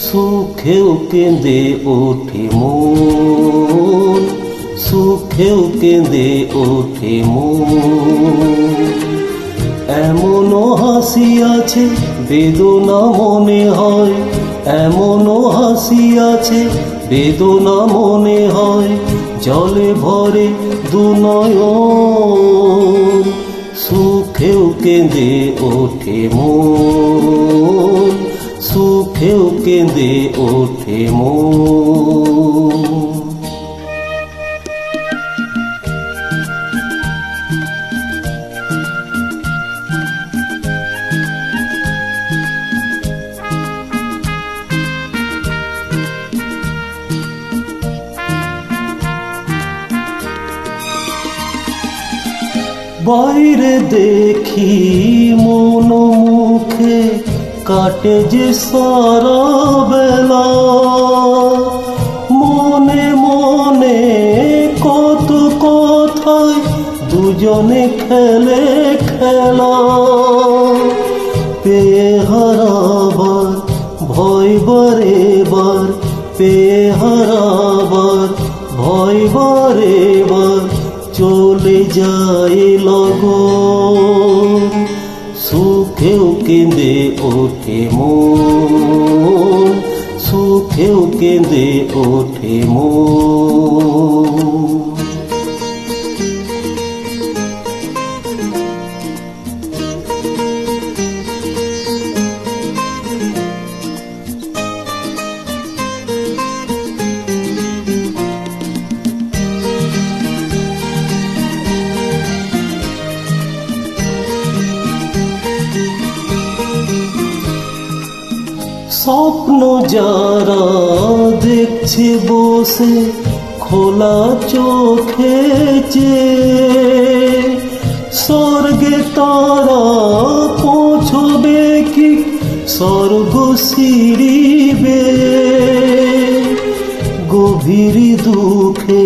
সুখেও কেঁদে ওঠে মন, সুখেও কেঁদে ওঠে মন। এমনও হাসি আছে বেদনা মনে হয়, এমনও হাসি আছে বেদনা মনে হয়, জলে ভরে দুনয়ন। সুখেও কেঁদে ওঠে মন, সুখেও কেঁদে ওঠে মন। বাইরে দেখি মন মুখে কাটে যে সারা বেলা, মনে মনে কত কথায় দুজনে খেলে খেলা। পেয়ে হারাবার ভয় বারে বার, পেয়ে হারাবার ভয় বারে বার, চলে যায় লগন। সুখেও কেঁদে ওঠে মন, সুখেও কেঁদে ওঠে মন। স্বপ্ন যারা দেখছে বসে খোলা চোখে চেয়ে, স্বর্গে তারা পৌঁছবে কি স্বর্গ সিঁড়িবে। গভীর দুঃখে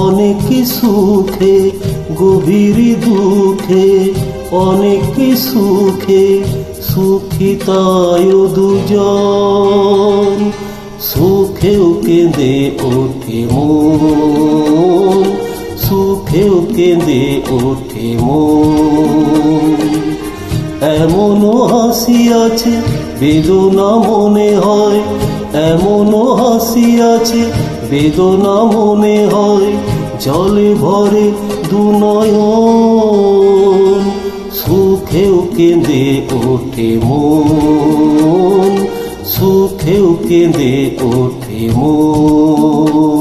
অনেক সুখে, গভীর দুঃখে অনেক সুখে, সুখী তাই দুজন। সুখেও কেঁদে ওঠে মন, সুখেও কেঁদে ওঠে মন। এমনও হাসি আছে বেদনা মনে হয়, এমনও হাসি আছে বেদনা মনে হয়, জলে ভরে দুনয়ন। সুখেও কেঁদে ওঠে মন, সুখেও কেঁদে ওঠে মন।